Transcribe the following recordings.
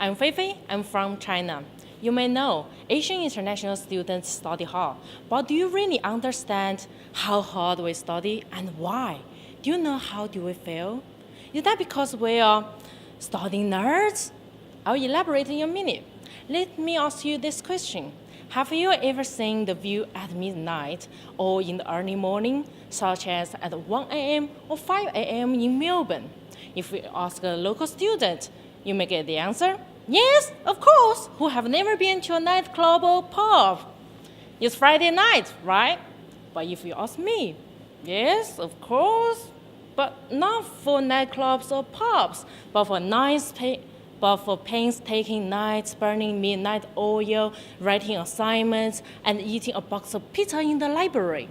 I'm Fei Fei. I'm from China. You may know Asian international students study hard, but do you really understand how hard we study and why? Do you know how do we fail? Is that because we are studying nerds? I'll elaborate in a minute. Let me ask you this question. Have you ever seen the view at midnight or in the early morning, such as at 1 a.m. or 5 a.m. in Melbourne? If we ask a local student, you may get the answer, yes, of course, who have never been to a nightclub or pub. It's Friday night, right? But if you ask me, yes, of course, but not for nightclubs or pubs, but for painstaking nights, burning midnight oil, writing assignments, and eating a box of pizza in the library.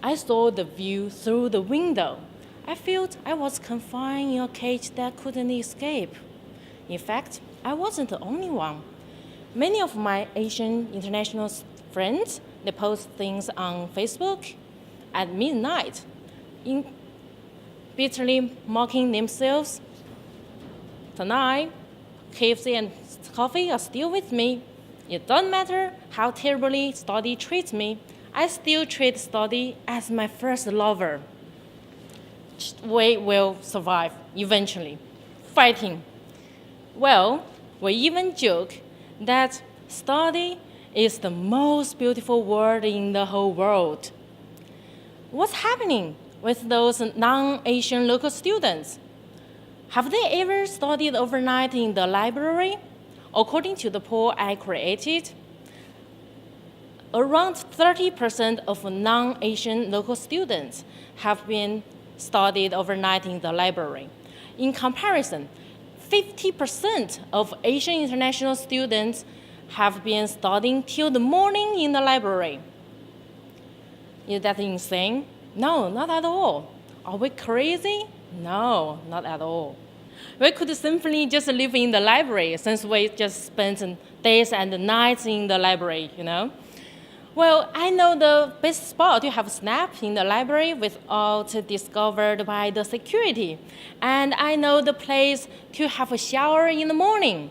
I saw the view through the window. I felt I was confined in a cage that couldn't escape. In fact, I wasn't the only one. Many of my Asian international friends, they post things on Facebook at midnight, bitterly mocking themselves. Tonight, KFC and coffee are still with me. It doesn't matter how terribly study treats me, I still treat study as my first lover. We will survive eventually. Fighting. Well, we even joke that study is the most beautiful word in the whole world. What's happening with those non-Asian local students? Have they ever studied overnight in the library? According to the poll I created, around 30% of non-Asian local students have been studied overnight in the library. In comparison, 50% of Asian international students have been studying till the morning in the library. Is that insane? No, not at all. Are we crazy? No, not at all. We could simply just live in the library since we just spent days and nights in the library, Well, I know the best spot to have a snap in the library without discovered by the security. And I know the place to have a shower in the morning.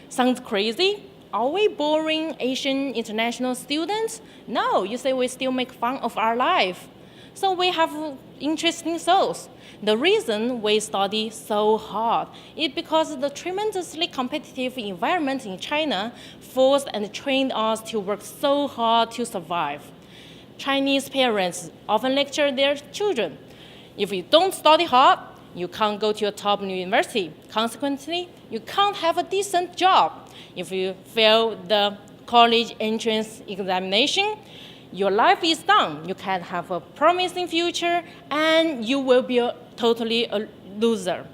Sounds crazy? Are we boring Asian international students? No, you say we still make fun of our life. So we have interesting souls. The reason we study so hard is because the tremendously competitive environment in China forced and trained us to work so hard to survive. Chinese parents often lecture their children. If you don't study hard, you can't go to a top university. Consequently, you can't have a decent job. If you fail the college entrance examination, your life is done. You can't have a promising future, and you will be totally a loser.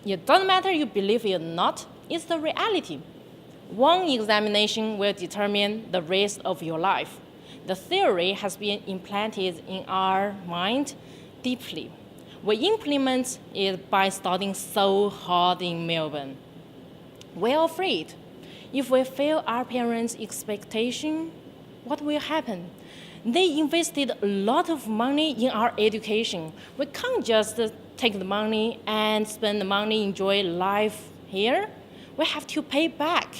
It doesn't matter you believe it or not, it's the reality. One examination will determine the rest of your life. The theory has been implanted in our mind deeply. We implement it by studying so hard in Melbourne. We're afraid. If we fail our parents' expectation, what will happen? They invested a lot of money in our education. We can't just take the money and spend the money, enjoy life here. We have to pay back.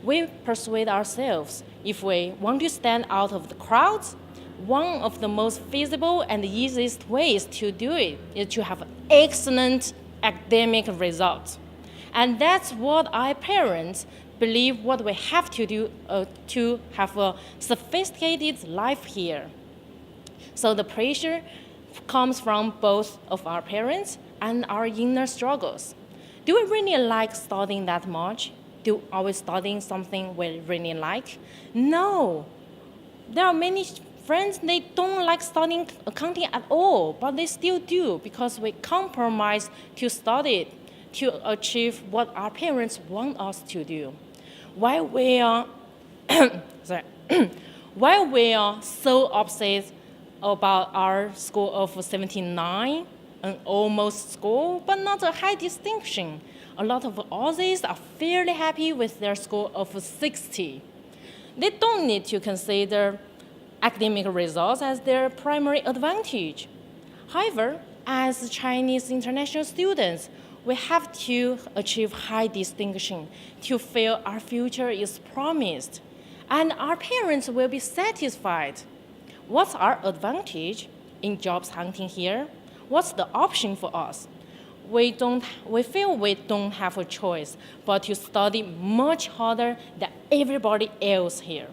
We persuade ourselves if we want to stand out of the crowds, one of the most feasible and easiest ways to do it is to have excellent academic results. And that's what our parents believe what we have to do to have a sophisticated life here. So the pressure comes from both of our parents and our inner struggles. Do we really like studying that much? Are we studying something we really like? No. There are many friends, they don't like studying accounting at all, but they still do because we compromise to study it to achieve what our parents want us to do. While we are so obsessed about our score of 79, an almost score, but not a high distinction, a lot of Aussies are fairly happy with their score of 60. They don't need to consider academic results as their primary advantage. However, as Chinese international students, We have to achieve high distinction to feel our future is promised, and our parents will be satisfied. What's our advantage in jobs hunting here? What's the option for us? We feel we don't have a choice but to study much harder than everybody else here.